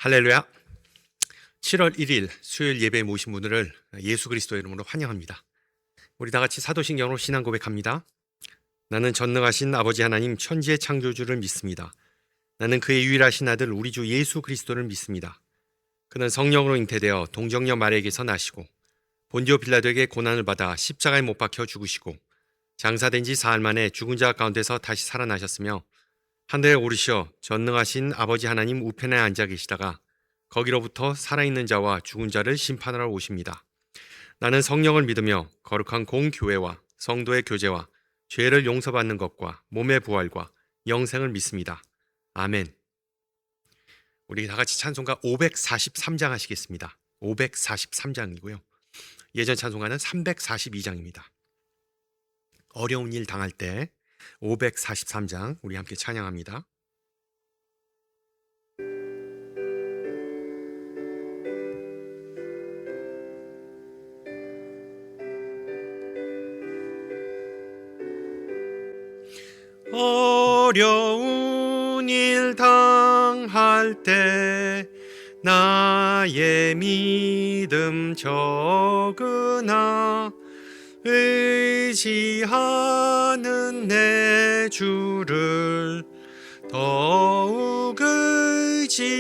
할렐루야. 7월 1일 수요일 예배에 모신 분들을 예수 그리스도의 이름으로 환영합니다. 우리 다 같이 사도신경으로 신앙 고백합니다. 나는 전능하신 아버지 하나님 천지의 창조주를 믿습니다. 나는 그의 유일하신 아들 우리 주 예수 그리스도를 믿습니다. 그는 성령으로 잉태되어 동정녀 마리아에게서 나시고 본디오 빌라도에게 고난을 받아 십자가에 못 박혀 죽으시고 장사된 지 사흘 만에 죽은 자 가운데서 다시 살아나셨으며 하늘에 오르시어 전능하신 아버지 하나님 우편에 앉아 계시다가 거기로부터 살아있는 자와 죽은 자를 심판하러 오십니다. 나는 성령을 믿으며 거룩한 공교회와 성도의 교제와 죄를 용서받는 것과 몸의 부활과 영생을 믿습니다. 아멘. 우리 다 같이 찬송가 543장 하시겠습니다. 543장이고요. 예전 찬송가는 342장입니다. 어려운 일 당할 때 543장 우리 함께 찬양합니다. 어려운 일 당할 때 나의 믿음 적으나 의지하는 내 주를 더욱 의지합니다.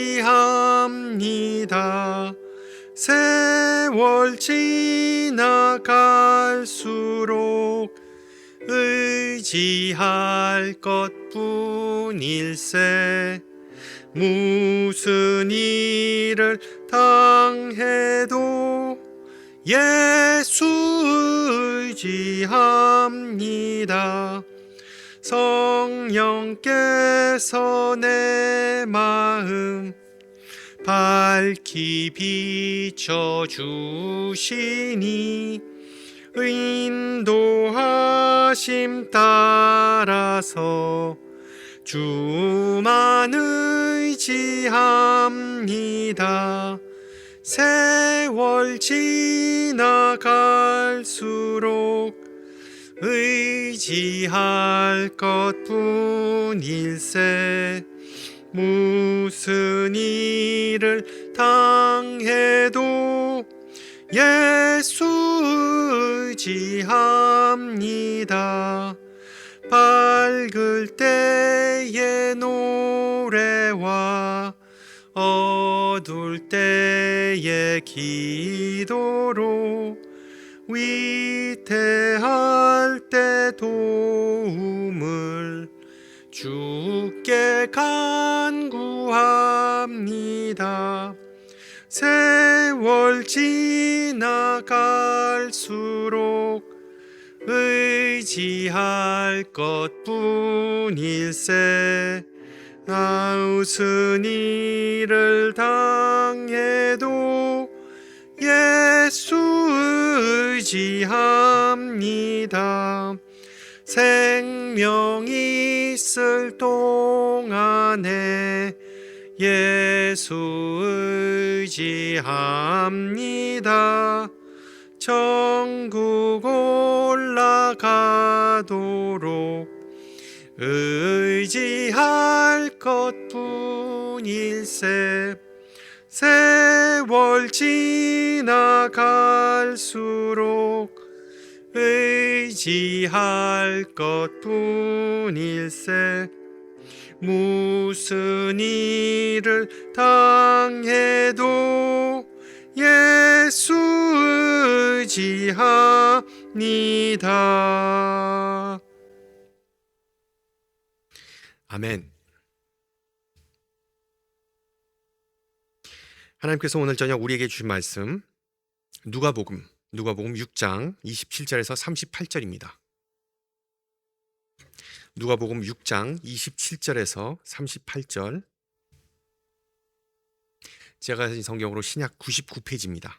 세월 지나갈수록 의지할 것뿐일세. 무슨 일을 당해도 예수 의지합니다. 성령께서 내 마음 밝히 비춰주시니 인도하심 따라서 주만 의지합니다. 세월 지나갈수록 의지할 것뿐일세. 무슨 일을 당해도 예수 의지합니다. 밝을 때의 노래와 어두울 때의 기도로 위태할 때 도움을 주께 간구합니다. 세월 지나갈수록 의지할 것뿐일세. 무슨 일을 당해도 예수 의지합니다. 생명 있을 동안에 예수 의지합니다. 천국 올라가도록 의지할 것뿐일세. 세월 지나갈수록 의지할 것뿐일세. 무슨 일을 당해도 예수 의지합니다. 아멘. 하나님께서 오늘 저녁 우리에게 주신 말씀 누가복음 6장 27절에서 38절입니다. 누가복음 6장 27절에서 38절. 제가 가진 성경으로 신약 99페이지입니다.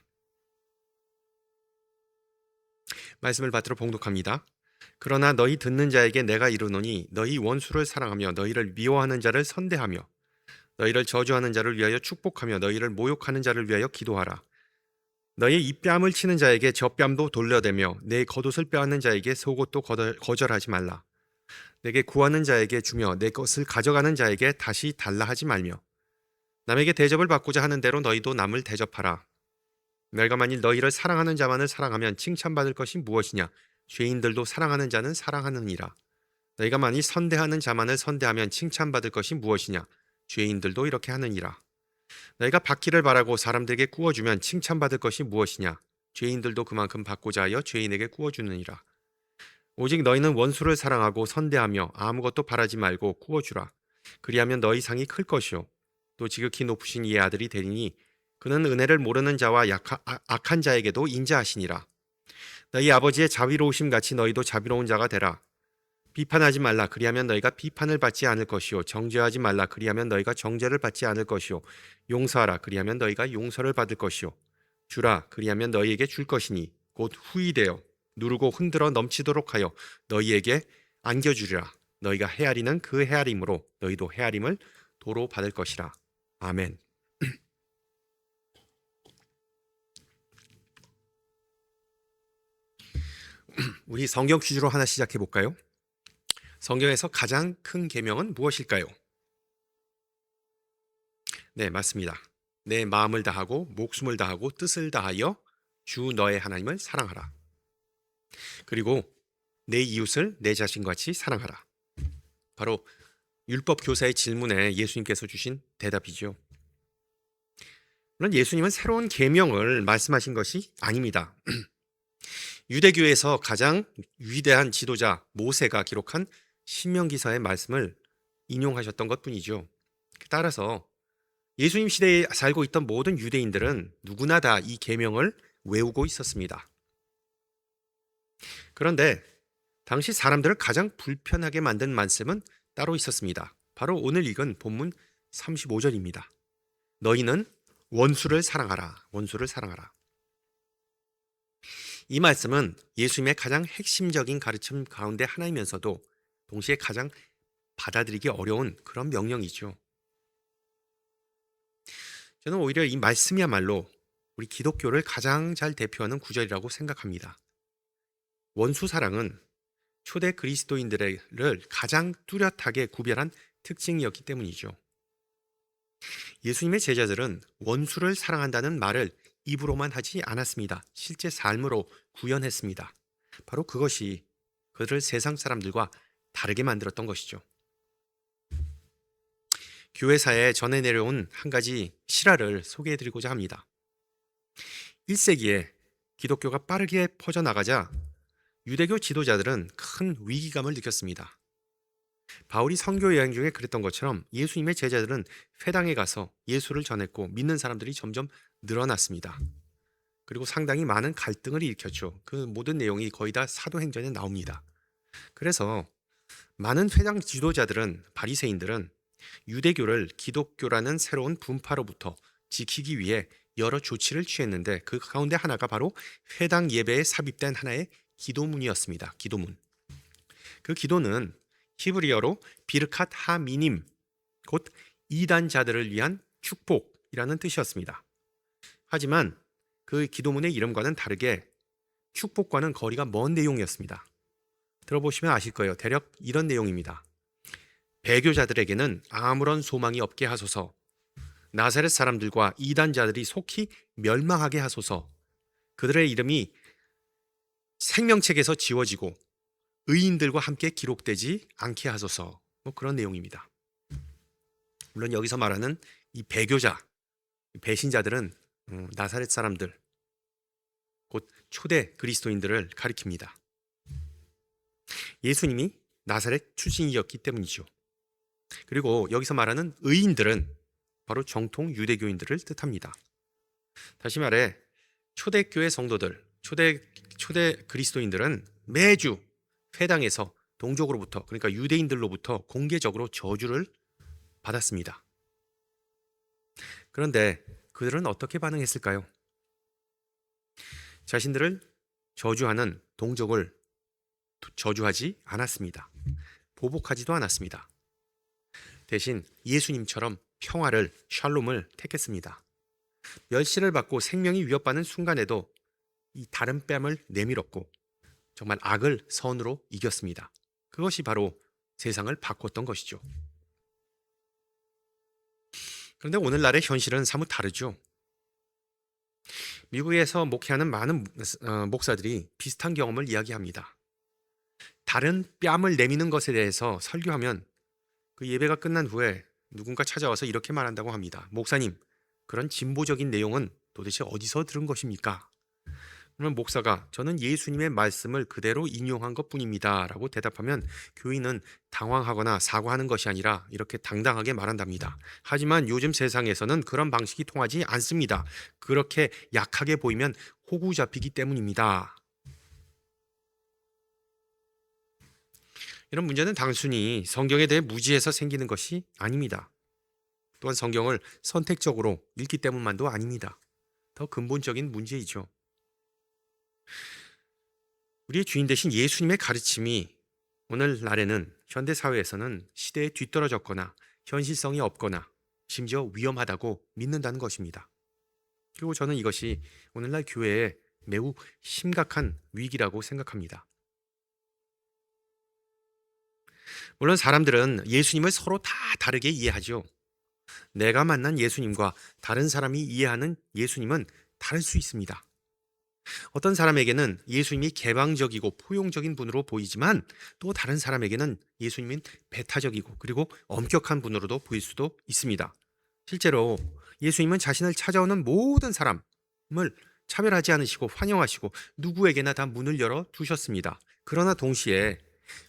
말씀을 받들어 봉독합니다. 그러나 너희 듣는 자에게 내가 이르노니 너희 원수를 사랑하며 너희를 미워하는 자를 선대하며 너희를 저주하는 자를 위하여 축복하며 너희를 모욕하는 자를 위하여 기도하라. 너희 입뺨을 치는 자에게 젖뺨도 돌려대며 내 겉옷을 빼앗는 자에게 속옷도 거절하지 말라. 내게 구하는 자에게 주며 내 것을 가져가는 자에게 다시 달라 하지 말며 남에게 대접을 받고자 하는 대로 너희도 남을 대접하라. 내가 만일 너희를 사랑하는 자만을 사랑하면 칭찬받을 것이 무엇이냐? 죄인들도 사랑하는 자는 사랑하느니라. 너희가 만일 선대하는 자만을 선대하면 칭찬받을 것이 무엇이냐? 죄인들도 이렇게 하느니라. 너희가 받기를 바라고 사람들에게 구워주면 칭찬받을 것이 무엇이냐? 죄인들도 그만큼 받고자 하여 죄인에게 구워주느니라. 오직 너희는 원수를 사랑하고 선대하며 아무것도 바라지 말고 구워주라. 그리하면 너희 상이 클 것이요 또 지극히 높으신 이의 아들이 되리니 그는 은혜를 모르는 자와 악한 자에게도 인자하시니라. 너희 아버지의 자비로우심 같이 너희도 자비로운 자가 되라. 비판하지 말라. 그리하면 너희가 비판을 받지 않을 것이요 정죄하지 말라. 그리하면 너희가 정죄를 받지 않을 것이요 용서하라. 그리하면 너희가 용서를 받을 것이요 주라. 그리하면 너희에게 줄 것이니 곧 후이되어 누르고 흔들어 넘치도록 하여 너희에게 안겨주리라. 너희가 헤아리는 그 헤아림으로 너희도 헤아림을 도로 받을 것이라. 아멘. 우리 성경 퀴즈로 하나 시작해 볼까요? 성경에서 가장 큰 계명은 무엇일까요? 네, 맞습니다. 내 마음을 다하고 목숨을 다하고 뜻을 다하여 주 너의 하나님을 사랑하라. 그리고 내 이웃을 내 자신같이 사랑하라. 바로 율법 교사의 질문에 예수님께서 주신 대답이죠. 물론 예수님은 새로운 계명을 말씀하신 것이 아닙니다. 유대교에서 가장 위대한 지도자 모세가 기록한 신명기서의 말씀을 인용하셨던 것뿐이죠. 따라서 예수님 시대에 살고 있던 모든 유대인들은 누구나 다 이 계명을 외우고 있었습니다. 그런데 당시 사람들을 가장 불편하게 만든 말씀은 따로 있었습니다. 바로 오늘 읽은 본문 35절입니다. 너희는 원수를 사랑하라. 원수를 사랑하라. 이 말씀은 예수님의 가장 핵심적인 가르침 가운데 하나이면서도 동시에 가장 받아들이기 어려운 그런 명령이죠. 저는 오히려 이 말씀이야말로 우리 기독교를 가장 잘 대표하는 구절이라고 생각합니다. 원수 사랑은 초대 그리스도인들을 가장 뚜렷하게 구별한 특징이었기 때문이죠. 예수님의 제자들은 원수를 사랑한다는 말을 입으로만 하지 않았습니다. 실제 삶으로 구현했습니다. 바로 그것이 그들을 세상 사람들과 다르게 만들었던 것이죠. 교회사에 전해 내려온 한 가지 실화를 소개해드리고자 합니다. 1세기에 기독교가 빠르게 퍼져나가자 유대교 지도자들은 큰 위기감을 느꼈습니다. 바울이 선교 여행 중에 그랬던 것처럼 예수님의 제자들은 회당에 가서 예수를 전했고 믿는 사람들이 점점 늘어났습니다. 그리고 상당히 많은 갈등을 일으켰죠. 그 모든 내용이 거의 다 사도행전에 나옵니다. 그래서 많은 회당 지도자들은, 바리새인들은 유대교를 기독교라는 새로운 분파로부터 지키기 위해 여러 조치를 취했는데 그 가운데 하나가 바로 회당 예배에 삽입된 하나의 기도문이었습니다. 기도문. 그 기도는 히브리어로 비르캇 하미님, 곧 이단자들을 위한 축복이라는 뜻이었습니다. 하지만 그 기도문의 이름과는 다르게 축복과는 거리가 먼 내용이었습니다. 들어보시면 아실 거예요. 대략 이런 내용입니다. 배교자들에게는 아무런 소망이 없게 하소서. 나사렛 사람들과 이단자들이 속히 멸망하게 하소서. 그들의 이름이 생명책에서 지워지고 의인들과 함께 기록되지 않게 하소서. 그런 내용입니다. 물론 여기서 말하는 이 배교자, 배신자들은 나사렛 사람들, 곧 초대 그리스도인들을 가리킵니다. 예수님이 나사렛 출신이었기 때문이죠. 그리고 여기서 말하는 의인들은 바로 정통 유대교인들을 뜻합니다. 다시 말해 초대교회 성도들, 초대 그리스도인들은 매주 회당에서 동족으로부터, 그러니까 유대인들로부터 공개적으로 저주를 받았습니다. 그런데 그들은 어떻게 반응했을까요? 자신들을 저주하는 동족을 저주하지 않았습니다. 보복하지도 않았습니다. 대신 예수님처럼 평화를, 샬롬을 택했습니다. 멸시를 받고 생명이 위협받는 순간에도 이 다른 뺨을 내밀었고 정말 악을 선으로 이겼습니다. 그것이 바로 세상을 바꿨던 것이죠. 그런데 오늘날의 현실은 사뭇 다르죠. 미국에서 목회하는 많은 목사들이 비슷한 경험을 이야기합니다. 다른 뺨을 내미는 것에 대해서 설교하면 그 예배가 끝난 후에 누군가 찾아와서 이렇게 말한다고 합니다. 목사님, 그런 진보적인 내용은 도대체 어디서 들은 것입니까? 그러면 목사가 저는 예수님의 말씀을 그대로 인용한 것뿐입니다 라고 대답하면 교인은 당황하거나 사과하는 것이 아니라 이렇게 당당하게 말한답니다. 하지만 요즘 세상에서는 그런 방식이 통하지 않습니다. 그렇게 약하게 보이면 호구 잡히기 때문입니다. 이런 문제는 단순히 성경에 대해 무지해서 생기는 것이 아닙니다. 또한 성경을 선택적으로 읽기 때문만도 아닙니다. 더 근본적인 문제이죠. 우리의 주인 되신 예수님의 가르침이 오늘날에는 현대사회에서는 시대에 뒤떨어졌거나 현실성이 없거나 심지어 위험하다고 믿는다는 것입니다. 그리고 저는 이것이 오늘날 교회에 매우 심각한 위기라고 생각합니다. 물론 사람들은 예수님을 서로 다 다르게 이해하죠. 내가 만난 예수님과 다른 사람이 이해하는 예수님은 다를 수 있습니다. 어떤 사람에게는 예수님이 개방적이고 포용적인 분으로 보이지만 또 다른 사람에게는 예수님은 배타적이고 그리고 엄격한 분으로도 보일 수도 있습니다. 실제로 예수님은 자신을 찾아오는 모든 사람을 차별하지 않으시고 환영하시고 누구에게나 다 문을 열어 두셨습니다. 그러나 동시에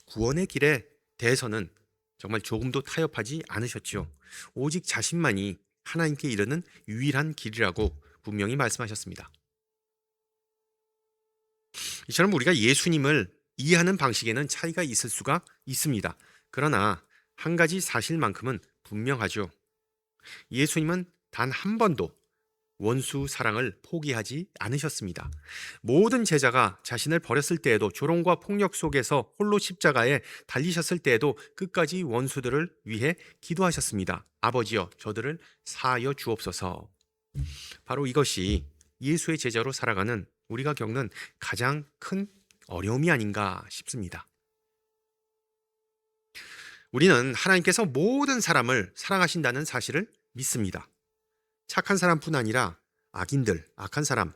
구원의 길에 대해서는 정말 조금도 타협하지 않으셨죠. 오직 자신만이 하나님께 이르는 유일한 길이라고 분명히 말씀하셨습니다. 이처럼 우리가 예수님을 이해하는 방식에는 차이가 있을 수가 있습니다. 그러나 한 가지 사실만큼은 분명하죠. 예수님은 단 한 번도 원수 사랑을 포기하지 않으셨습니다. 모든 제자가 자신을 버렸을 때에도 조롱과 폭력 속에서 홀로 십자가에 달리셨을 때에도 끝까지 원수들을 위해 기도하셨습니다. 아버지여, 저들을 사하여 주옵소서. 바로 이것이 예수의 제자로 살아가는 우리가 겪는 가장 큰 어려움이 아닌가 싶습니다. 우리는 하나님께서 모든 사람을 사랑하신다는 사실을 믿습니다. 착한 사람뿐 아니라 악인들, 악한 사람,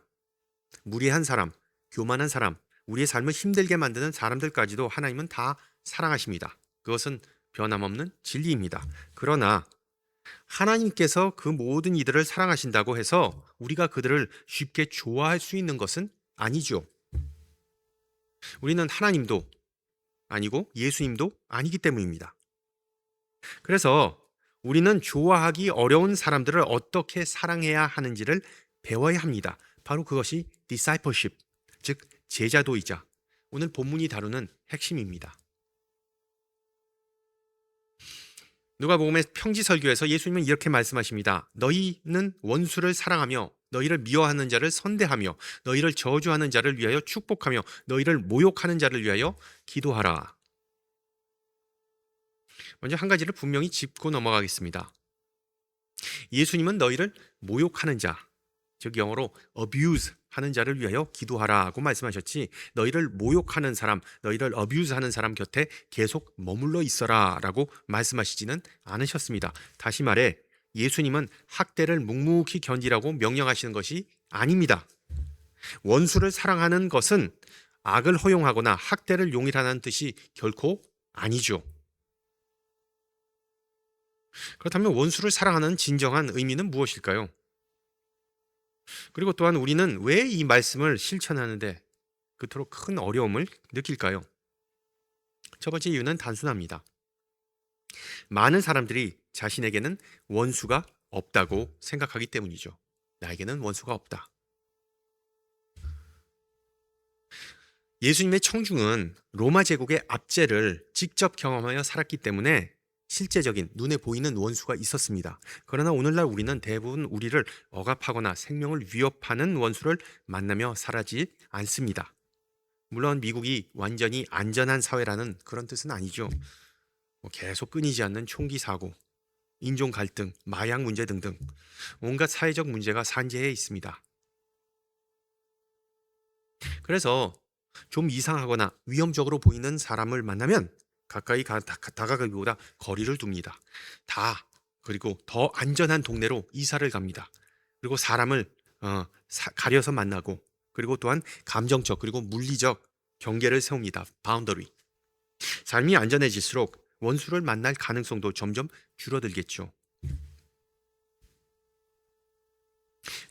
무례한 사람, 교만한 사람, 우리의 삶을 힘들게 만드는 사람들까지도 하나님은 다 사랑하십니다. 그것은 변함없는 진리입니다. 그러나 하나님께서 그 모든 이들을 사랑하신다고 해서 우리가 그들을 쉽게 좋아할 수 있는 것은 아니죠. 우리는 하나님도 아니고 예수님도 아니기 때문입니다. 그래서 우리는 좋아하기 어려운 사람들을 어떻게 사랑해야 하는지를 배워야 합니다. 바로 그것이 discipleship, 즉 제자도이자 오늘 본문이 다루는 핵심입니다. 누가복음의 평지 설교에서 예수님은 이렇게 말씀하십니다. 너희는 원수를 사랑하며 너희를 미워하는 자를 선대하며 너희를 저주하는 자를 위하여 축복하며 너희를 모욕하는 자를 위하여 기도하라. 먼저 한 가지를 분명히 짚고 넘어가겠습니다. 예수님은 너희를 모욕하는 자, 즉 영어로 abuse 하는 자를 위하여 기도하라고 말씀하셨지 너희를 모욕하는 사람, 너희를 abuse 하는 사람 곁에 계속 머물러 있어라 라고 말씀하시지는 않으셨습니다. 다시 말해 예수님은 학대를 묵묵히 견디라고 명령하시는 것이 아닙니다. 원수를 사랑하는 것은 악을 허용하거나 학대를 용인하는 뜻이 결코 아니죠. 그렇다면 원수를 사랑하는 진정한 의미는 무엇일까요? 그리고 또한 우리는 왜 이 말씀을 실천하는데 그토록 큰 어려움을 느낄까요? 첫 번째 이유는 단순합니다. 많은 사람들이 자신에게는 원수가 없다고 생각하기 때문이죠. 나에게는 원수가 없다. 예수님의 청중은 로마 제국의 압제를 직접 경험하여 살았기 때문에 실제적인 눈에 보이는 원수가 있었습니다. 그러나 오늘날 우리는 대부분 우리를 억압하거나 생명을 위협하는 원수를 만나며 살아지 않습니다. 물론 미국이 완전히 안전한 사회라는 그런 뜻은 아니죠. 계속 끊이지 않는 총기 사고, 인종 갈등, 마약 문제 등등 온갖 사회적 문제가 산재해 있습니다. 그래서 좀 이상하거나 위험적으로 보이는 사람을 만나면 가까이 다가가기보다 거리를 둡니다. 다 그리고 더 안전한 동네로 이사를 갑니다. 그리고 사람을 가려서 만나고, 그리고 또한 감정적 그리고 물리적 경계를 세웁니다. 바운더리. 삶이 안전해질수록 원수를 만날 가능성도 점점 줄어들겠죠.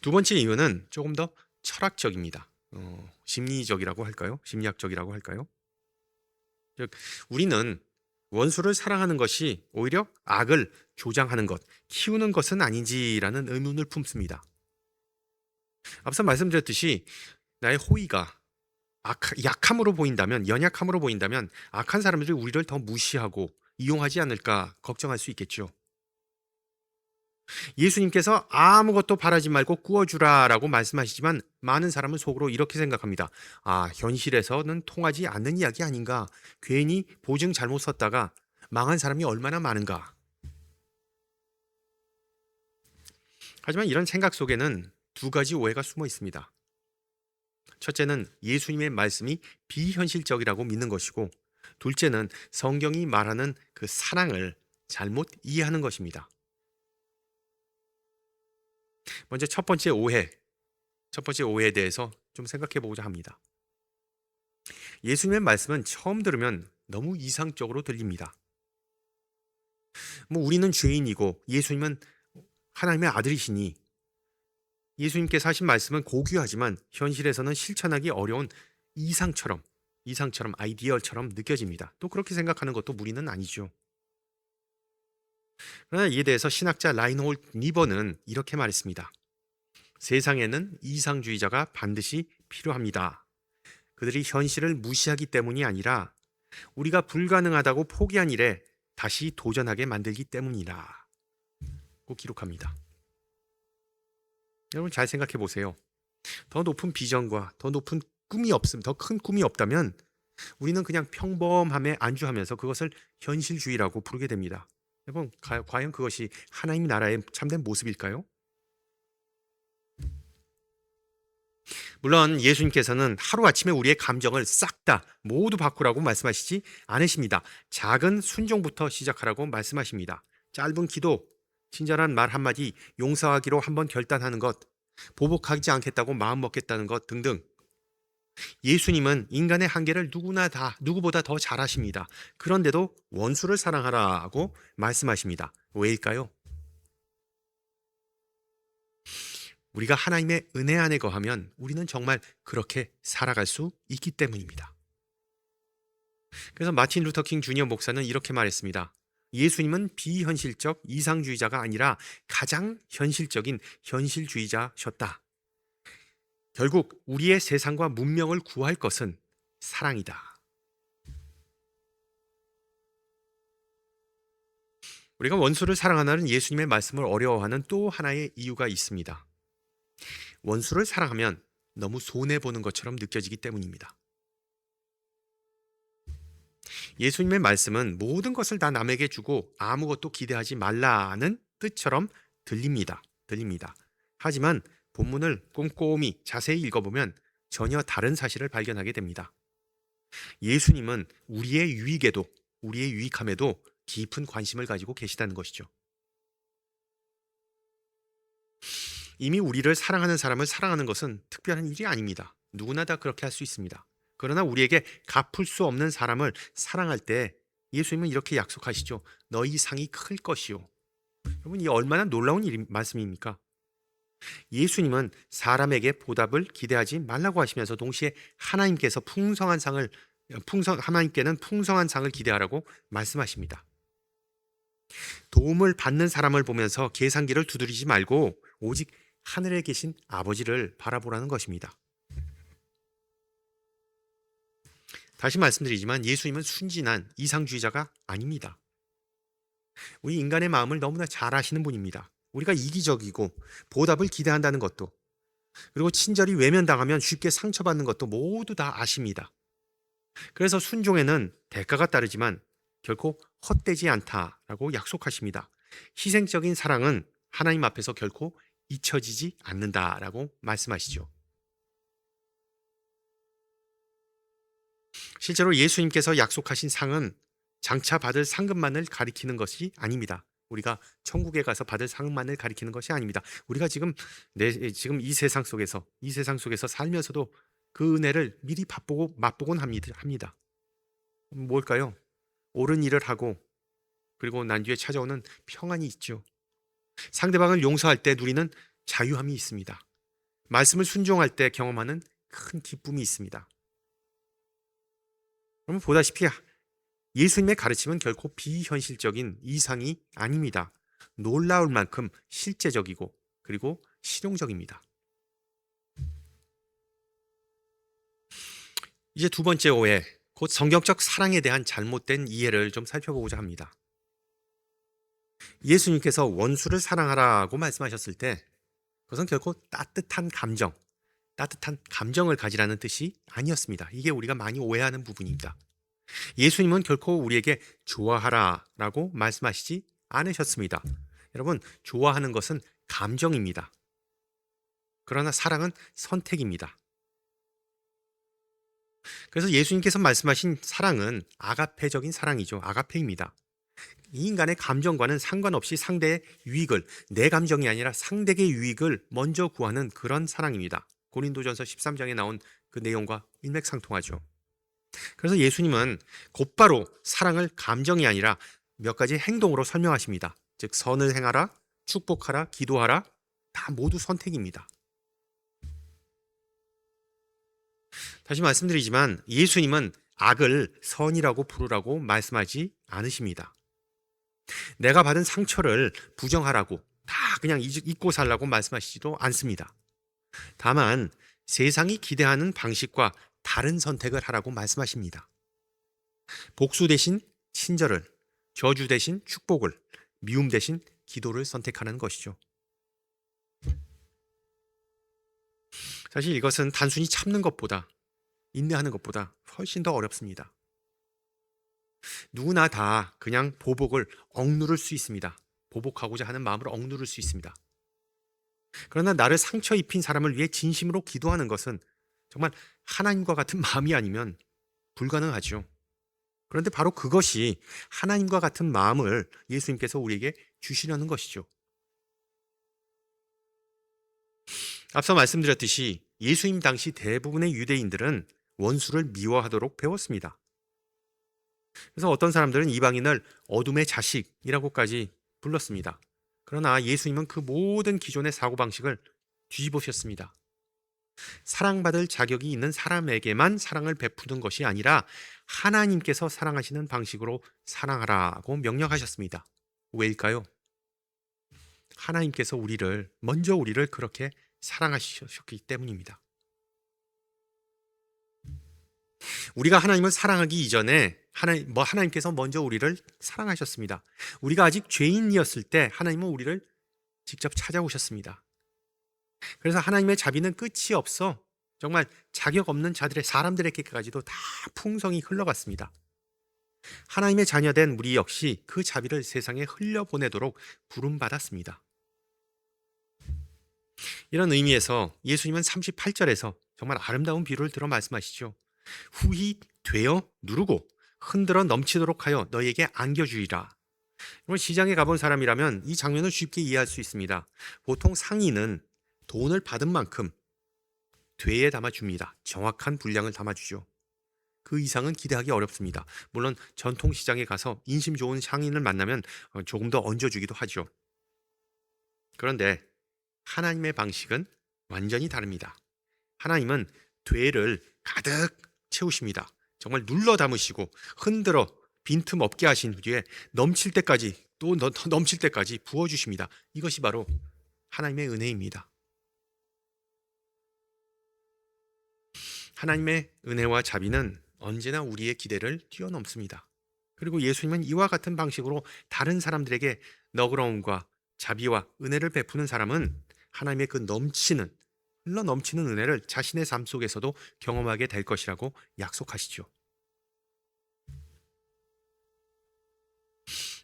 두 번째 이유는 조금 더 철학적입니다. 심리적이라고 할까요? 심리학적이라고 할까요? 즉, 우리는 원수를 사랑하는 것이 오히려 악을 조장하는 것, 키우는 것은 아닌지라는 의문을 품습니다. 앞서 말씀드렸듯이 나의 호의가 약함으로 보인다면, 연약함으로 보인다면 악한 사람들이 우리를 더 무시하고 이용하지 않을까 걱정할 수 있겠죠. 예수님께서 아무것도 바라지 말고 구워주라라고 말씀하시지만 많은 사람은 속으로 이렇게 생각합니다. 현실에서는 통하지 않는 이야기 아닌가? 괜히 보증 잘못 섰다가 망한 사람이 얼마나 많은가? 하지만 이런 생각 속에는 두 가지 오해가 숨어 있습니다. 첫째는 예수님의 말씀이 비현실적이라고 믿는 것이고, 둘째는 성경이 말하는 그 사랑을 잘못 이해하는 것입니다. 먼저 첫 번째 오해에 대해서 좀 생각해 보고자 합니다. 예수님의 말씀은 처음 들으면 너무 이상적으로 들립니다. 우리는 죄인이고 예수님은 하나님의 아들이시니 예수님께서 하신 말씀은 고귀하지만 현실에서는 실천하기 어려운 이상처럼 아이디어처럼 느껴집니다. 또 그렇게 생각하는 것도 무리는 아니죠. 그러나 이에 대해서 신학자 라인홀트 니버는 이렇게 말했습니다. 세상에는 이상주의자가 반드시 필요합니다. 그들이 현실을 무시하기 때문이 아니라 우리가 불가능하다고 포기한 일에 다시 도전하게 만들기 때문이라 고 기록합니다. 여러분 잘 생각해 보세요. 더 높은 비전과 더 높은 꿈이 없음, 더 큰 꿈이 없다면 우리는 그냥 평범함에 안주하면서 그것을 현실주의라고 부르게 됩니다. 여러분, 과연 그것이 하나님 나라의 참된 모습일까요? 물론 예수님께서는 하루아침에 우리의 감정을 싹 다 모두 바꾸라고 말씀하시지 않으십니다. 작은 순종부터 시작하라고 말씀하십니다. 짧은 기도, 친절한 말 한마디, 용서하기로 한번 결단하는 것, 보복하지 않겠다고 마음먹겠다는 것 등등. 예수님은 인간의 한계를 누구보다 더 잘 아십니다. 그런데도 원수를 사랑하라고 말씀하십니다. 왜일까요? 우리가 하나님의 은혜 안에 거하면 우리는 정말 그렇게 살아갈 수 있기 때문입니다. 그래서 마틴 루터 킹 주니어 목사는 이렇게 말했습니다. 예수님은 비현실적 이상주의자가 아니라 가장 현실적인 현실주의자셨다. 결국 우리의 세상과 문명을 구할 것은 사랑이다. 우리가 원수를 사랑하는 예수님의 말씀을 어려워하는 또 하나의 이유가 있습니다. 원수를 사랑하면 너무 손해보는 것처럼 느껴지기 때문입니다. 예수님의 말씀은 모든 것을 다 남에게 주고 아무것도 기대하지 말라는 뜻처럼 들립니다. 하지만 본문을 꼼꼼히 자세히 읽어보면 전혀 다른 사실을 발견하게 됩니다. 예수님은 우리의 유익함에도 깊은 관심을 가지고 계시다는 것이죠. 이미 우리를 사랑하는 사람을 사랑하는 것은 특별한 일이 아닙니다. 누구나 다 그렇게 할 수 있습니다. 그러나 우리에게 갚을 수 없는 사람을 사랑할 때 예수님은 이렇게 약속하시죠. 너희 상이 클 것이요. 여러분, 이 얼마나 놀라운 말씀입니까? 예수님은 사람에게 보답을 기대하지 말라고 하시면서 동시에 하나님께는 풍성한 상을 기대하라고 말씀하십니다. 도움을 받는 사람을 보면서 계산기를 두드리지 말고 오직 하늘에 계신 아버지를 바라보라는 것입니다. 다시 말씀드리지만 예수님은 순진한 이상주의자가 아닙니다. 우리 인간의 마음을 너무나 잘 아시는 분입니다. 우리가 이기적이고 보답을 기대한다는 것도, 그리고 친절히 외면당하면 쉽게 상처받는 것도 모두 다 아십니다. 그래서 순종에는 대가가 따르지만 결코 헛되지 않다라고 약속하십니다. 희생적인 사랑은 하나님 앞에서 결코 잊혀지지 않는다라고 말씀하시죠. 실제로 예수님께서 약속하신 상은 장차 받을 상급만을 가리키는 것이 아닙니다. 우리가 천국에 가서 받을 상만을 가리키는 것이 아닙니다. 우리가 지금 이 세상 속에서 살면서도 그 은혜를 미리 맛보곤 합니다. 뭘까요? 옳은 일을 하고 그리고 난 뒤에 찾아오는 평안이 있죠. 상대방을 용서할 때 누리는 자유함이 있습니다. 말씀을 순종할 때 경험하는 큰 기쁨이 있습니다. 그러면 보다시피 예수님의 가르침은 결코 비현실적인 이상이 아닙니다. 놀라울 만큼 실제적이고 그리고 실용적입니다. 이제 두 번째 오해, 곧 성경적 사랑에 대한 잘못된 이해를 좀 살펴보고자 합니다. 예수님께서 원수를 사랑하라고 말씀하셨을 때 그것은 결코 따뜻한 감정을 가지라는 뜻이 아니었습니다. 이게 우리가 많이 오해하는 부분입니다. 예수님은 결코 우리에게 좋아하라라고 말씀하시지 않으셨습니다. 여러분, 좋아하는 것은 감정입니다. 그러나 사랑은 선택입니다. 그래서 예수님께서 말씀하신 사랑은 아가페적인 사랑이죠. 아가페입니다. 이 인간의 감정과는 상관없이 상대의 유익을, 내 감정이 아니라 상대의 유익을 먼저 구하는 그런 사랑입니다. 고린도전서 13장에 나온 그 내용과 일맥상통하죠. 그래서 예수님은 곧바로 사랑을 감정이 아니라 몇 가지 행동으로 설명하십니다. 즉 선을 행하라, 축복하라, 기도하라, 다 모두 선택입니다. 다시 말씀드리지만 예수님은 악을 선이라고 부르라고 말씀하지 않으십니다. 내가 받은 상처를 부정하라고 다 그냥 잊고 살라고 말씀하시지도 않습니다. 다만 세상이 기대하는 방식과 다른 선택을 하라고 말씀하십니다. 복수 대신 친절을, 저주 대신 축복을, 미움 대신 기도를 선택하는 것이죠. 사실 이것은 단순히 참는 것보다, 인내하는 것보다 훨씬 더 어렵습니다. 누구나 다 그냥 보복을 억누를 수 있습니다. 보복하고자 하는 마음을 억누를 수 있습니다. 그러나 나를 상처 입힌 사람을 위해 진심으로 기도하는 것은 정말 하나님과 같은 마음이 아니면 불가능하죠. 그런데 바로 그것이 하나님과 같은 마음을 예수님께서 우리에게 주시려는 것이죠. 앞서 말씀드렸듯이 예수님 당시 대부분의 유대인들은 원수를 미워하도록 배웠습니다. 그래서 어떤 사람들은 이방인을 어둠의 자식이라고까지 불렀습니다. 그러나 예수님은 그 모든 기존의 사고방식을 뒤집으셨습니다. 사랑받을 자격이 있는 사람에게만 사랑을 베푸는 것이 아니라 하나님께서 사랑하시는 방식으로 사랑하라고 명령하셨습니다. 왜일까요? 하나님께서 먼저 우리를 그렇게 사랑하셨기 때문입니다. 우리가 하나님을 사랑하기 이전에 하나님께서 먼저 우리를 사랑하셨습니다. 우리가 아직 죄인이었을 때 하나님은 우리를 직접 찾아오셨습니다. 그래서 하나님의 자비는 끝이 없어 정말 자격 없는 사람들에게까지도 다 풍성히 흘러갔습니다. 하나님의 자녀된 우리 역시 그 자비를 세상에 흘려보내도록 부름받았습니다. 이런 의미에서 예수님은 38절에서 정말 아름다운 비유를 들어 말씀하시죠. 후히 되어 누르고 흔들어 넘치도록 하여 너희에게 안겨주리라. 시장에 가본 사람이라면 이 장면을 쉽게 이해할 수 있습니다. 보통 상인은 돈을 받은 만큼 되에 담아줍니다. 정확한 분량을 담아주죠. 그 이상은 기대하기 어렵습니다. 물론 전통시장에 가서 인심 좋은 상인을 만나면 조금 더 얹어주기도 하죠. 그런데 하나님의 방식은 완전히 다릅니다. 하나님은 되를 가득 채우십니다. 정말 눌러 담으시고 흔들어 빈틈 없게 하신 뒤에 넘칠 때까지 또 넘칠 때까지 부어주십니다. 이것이 바로 하나님의 은혜입니다. 하나님의 은혜와 자비는 언제나 우리의 기대를 뛰어넘습니다. 그리고 예수님은 이와 같은 방식으로 다른 사람들에게 너그러움과 자비와 은혜를 베푸는 사람은 하나님의 그 흘러 넘치는 은혜를 자신의 삶 속에서도 경험하게 될 것이라고 약속하시죠.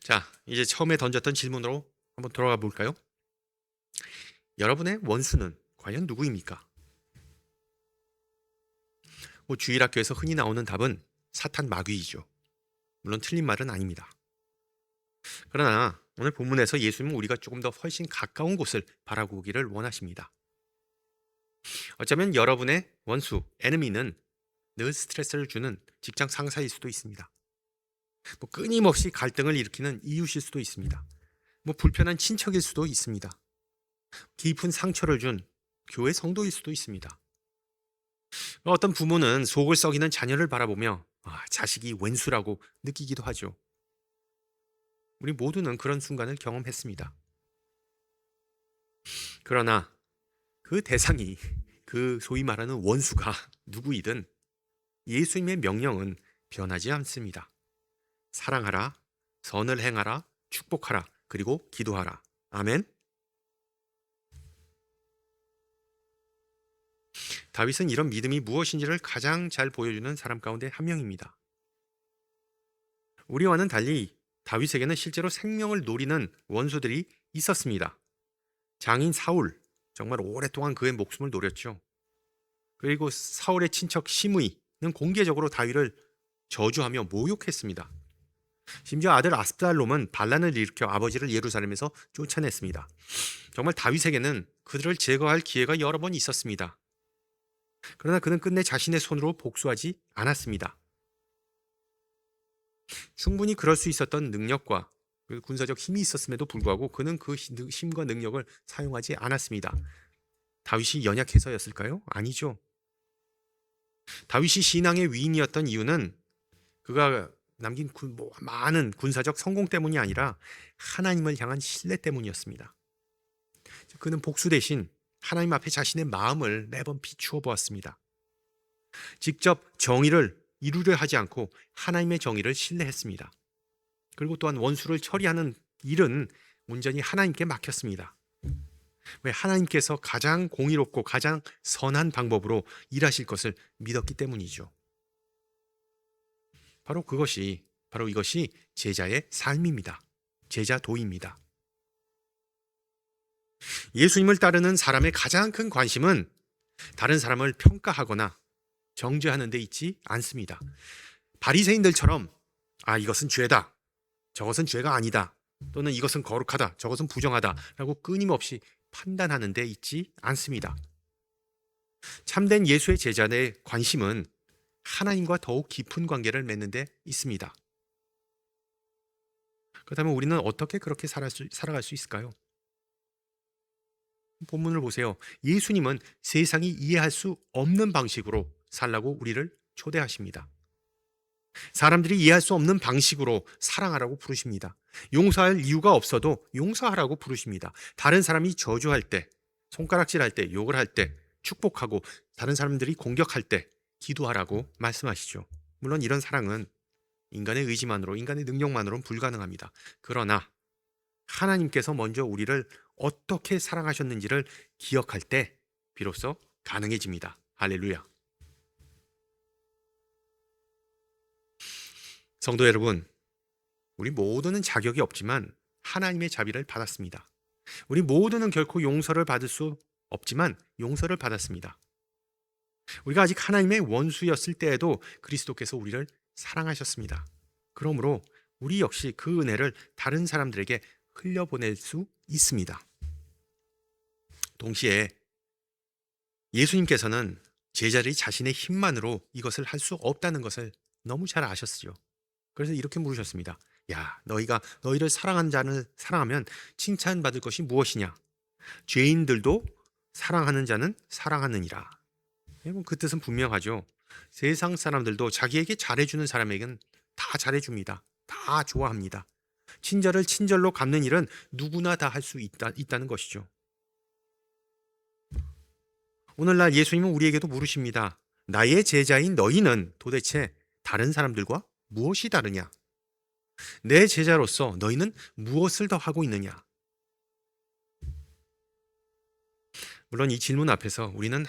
자, 이제 처음에 던졌던 질문으로 한번 돌아가 볼까요? 여러분의 원수는 과연 누구입니까? 주일학교에서 흔히 나오는 답은 사탄 마귀이죠. 물론 틀린 말은 아닙니다. 그러나 오늘 본문에서 예수님은 우리가 조금 더 훨씬 가까운 곳을 바라보기를 원하십니다. 어쩌면 여러분의 원수, 에너미는 늘 스트레스를 주는 직장 상사일 수도 있습니다. 끊임없이 갈등을 일으키는 이웃일 수도 있습니다. 불편한 친척일 수도 있습니다. 깊은 상처를 준 교회 성도일 수도 있습니다. 어떤 부모는 속을 썩이는 자녀를 바라보며 자식이 왼수라고 느끼기도 하죠. 우리 모두는 그런 순간을 경험했습니다. 그러나 그 대상이 그 소위 말하는 원수가 누구이든 예수님의 명령은 변하지 않습니다. 사랑하라, 선을 행하라, 축복하라, 그리고 기도하라. 아멘. 다윗은 이런 믿음이 무엇인지를 가장 잘 보여주는 사람 가운데 한 명입니다. 우리와는 달리 다윗에게는 실제로 생명을 노리는 원수들이 있었습니다. 장인 사울, 정말 오랫동안 그의 목숨을 노렸죠. 그리고 사울의 친척 시므이는 공개적으로 다윗을 저주하며 모욕했습니다. 심지어 아들 압살롬은 반란을 일으켜 아버지를 예루살렘에서 쫓아냈습니다. 정말 다윗에게는 그들을 제거할 기회가 여러 번 있었습니다. 그러나 그는 끝내 자신의 손으로 복수하지 않았습니다. 충분히 그럴 수 있었던 능력과 군사적 힘이 있었음에도 불구하고 그는 그 힘과 능력을 사용하지 않았습니다. 다윗이 연약해서였을까요? 아니죠. 다윗이 신앙의 위인이었던 이유는 그가 남긴 많은 군사적 성공 때문이 아니라 하나님을 향한 신뢰 때문이었습니다. 그는 복수 대신 하나님 앞에 자신의 마음을 매번 비추어 보았습니다. 직접 정의를 이루려 하지 않고 하나님의 정의를 신뢰했습니다. 그리고 또한 원수를 처리하는 일은 온전히 하나님께 맡겼습니다. 왜? 하나님께서 가장 공의롭고 가장 선한 방법으로 일하실 것을 믿었기 때문이죠. 바로 이것이 제자의 삶입니다. 제자도입니다. 예수님을 따르는 사람의 가장 큰 관심은 다른 사람을 평가하거나 정죄하는 데 있지 않습니다. 바리새인들처럼 이것은 죄다, 저것은 죄가 아니다, 또는 이것은 거룩하다, 저것은 부정하다라고 끊임없이 판단하는 데 있지 않습니다. 참된 예수의 제자의 관심은 하나님과 더욱 깊은 관계를 맺는 데 있습니다. 그렇다면 우리는 어떻게 그렇게 살아갈 수 있을까요? 본문을 보세요. 예수님은 세상이 이해할 수 없는 방식으로 살라고 우리를 초대하십니다. 사람들이 이해할 수 없는 방식으로 사랑하라고 부르십니다. 용서할 이유가 없어도 용서하라고 부르십니다. 다른 사람이 저주할 때, 손가락질할 때, 욕을 할 때, 축복하고 다른 사람들이 공격할 때 기도하라고 말씀하시죠. 물론 이런 사랑은 인간의 의지만으로, 인간의 능력만으로는 불가능합니다. 그러나 하나님께서 먼저 우리를 어떻게 사랑하셨는지를 기억할 때 비로소 가능해집니다. 할렐루야. 성도 여러분, 우리 모두는 자격이 없지만 하나님의 자비를 받았습니다. 우리 모두는 결코 용서를 받을 수 없지만 용서를 받았습니다. 우리가 아직 하나님의 원수였을 때에도 그리스도께서 우리를 사랑하셨습니다. 그러므로 우리 역시 그 은혜를 다른 사람들에게 흘려보낼 수 있습니다. 동시에 예수님께서는 제자들이 자신의 힘만으로 이것을 할 수 없다는 것을 너무 잘 아셨죠. 그래서 이렇게 물으셨습니다. 너희가 너희를 사랑하는 자를 사랑하면 칭찬받을 것이 무엇이냐? 죄인들도 사랑하는 자는 사랑하느니라. 그 뜻은 분명하죠. 세상 사람들도 자기에게 잘해주는 사람에게는 다 잘해줍니다. 다 좋아합니다. 친절을 친절로 갚는 일은 누구나 다 할 수 있다는 것이죠. 오늘날 예수님은 우리에게도 물으십니다. 나의 제자인 너희는 도대체 다른 사람들과 무엇이 다르냐? 내 제자로서 너희는 무엇을 더 하고 있느냐? 물론 이 질문 앞에서 우리는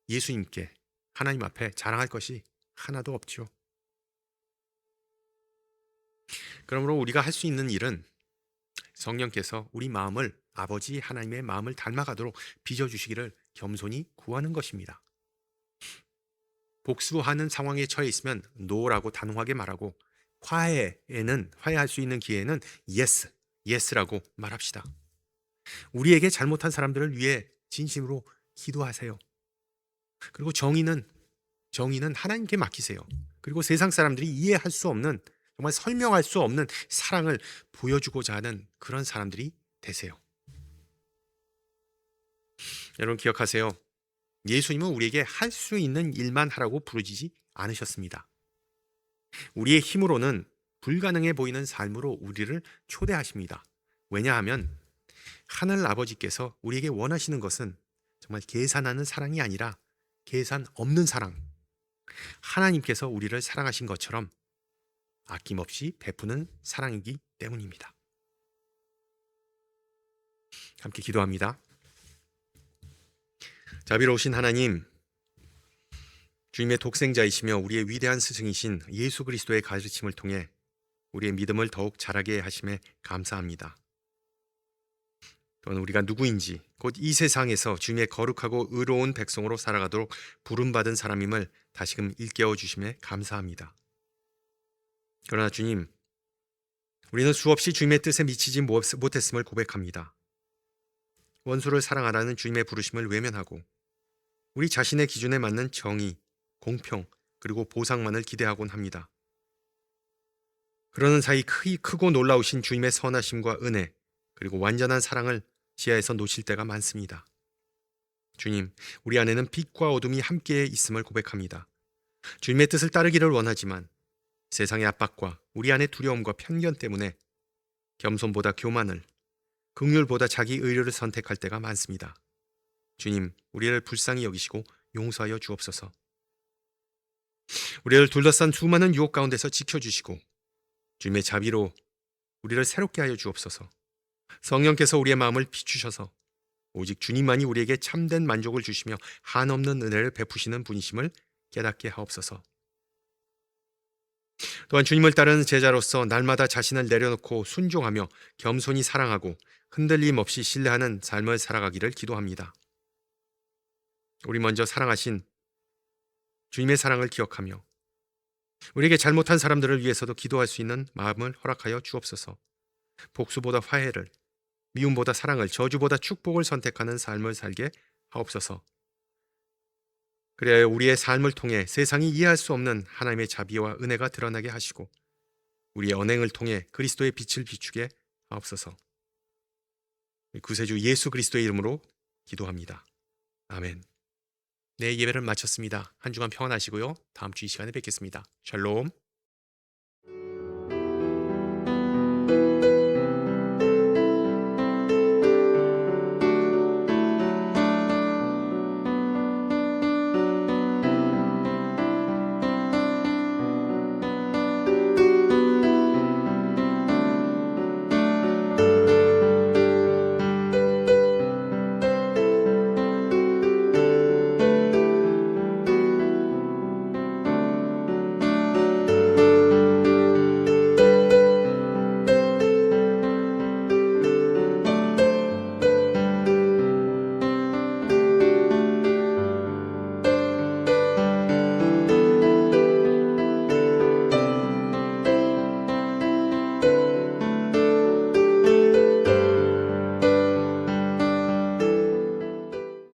예수님께, 하나님 앞에 자랑할 것이 하나도 없죠. 그러므로 우리가 할 수 있는 일은 성령께서 우리 마음을 아버지 하나님의 마음을 닮아가도록 빚어주시기를 겸손히 구하는 것입니다. 복수하는 상황에 처해 있으면 노라고 단호하게 말하고 화해할 수 있는 기회는 예스라고 말합시다. 우리에게 잘못한 사람들을 위해 진심으로 기도하세요. 그리고 정의는 하나님께 맡기세요. 그리고 세상 사람들이 이해할 수 없는, 정말 설명할 수 없는 사랑을 보여주고자 하는 그런 사람들이 되세요. 여러분 기억하세요. 예수님은 우리에게 할 수 있는 일만 하라고 부르시지 않으셨습니다. 우리의 힘으로는 불가능해 보이는 삶으로 우리를 초대하십니다. 왜냐하면 하늘 아버지께서 우리에게 원하시는 것은 정말 계산하는 사랑이 아니라 계산 없는 사랑. 하나님께서 우리를 사랑하신 것처럼 아낌없이 베푸는 사랑이기 때문입니다. 함께 기도합니다. 자비로우신 하나님, 주님의 독생자이시며 우리의 위대한 스승이신 예수 그리스도의 가르침을 통해 우리의 믿음을 더욱 자라게 하심에 감사합니다. 또한 우리가 누구인지, 곧 이 세상에서 주님의 거룩하고 의로운 백성으로 살아가도록 부름받은 사람임을 다시금 일깨워 주심에 감사합니다. 그러나 주님, 우리는 수없이 주님의 뜻에 미치지 못했음을 고백합니다. 원수를 사랑하라는 주님의 부르심을 외면하고 우리 자신의 기준에 맞는 정의, 공평, 그리고 보상만을 기대하곤 합니다. 그러는 사이 크고 놀라우신 주님의 선하심과 은혜, 그리고 완전한 사랑을 지하에서 놓칠 때가 많습니다. 주님, 우리 안에는 빛과 어둠이 함께 있음을 고백합니다. 주님의 뜻을 따르기를 원하지만 세상의 압박과 우리 안의 두려움과 편견 때문에 겸손보다 교만을, 긍휼보다 자기 의료를 선택할 때가 많습니다. 주님, 우리를 불쌍히 여기시고 용서하여 주옵소서. 우리를 둘러싼 수많은 유혹 가운데서 지켜주시고 주님의 자비로 우리를 새롭게 하여 주옵소서. 성령께서 우리의 마음을 비추셔서 오직 주님만이 우리에게 참된 만족을 주시며 한없는 은혜를 베푸시는 분이심을 깨닫게 하옵소서. 또한 주님을 따르는 제자로서 날마다 자신을 내려놓고 순종하며 겸손히 사랑하고 흔들림 없이 신뢰하는 삶을 살아가기를 기도합니다. 우리 먼저 사랑하신 주님의 사랑을 기억하며 우리에게 잘못한 사람들을 위해서도 기도할 수 있는 마음을 허락하여 주옵소서. 복수보다 화해를, 미움보다 사랑을, 저주보다 축복을 선택하는 삶을 살게 하옵소서. 그래야 우리의 삶을 통해 세상이 이해할 수 없는 하나님의 자비와 은혜가 드러나게 하시고 우리의 언행을 통해 그리스도의 빛을 비추게 하옵소서. 구세주 예수 그리스도의 이름으로 기도합니다. 아멘. 네, 예배를 마쳤습니다. 한 주간 평안하시고요. 다음 주 이 시간에 뵙겠습니다. 샬롬.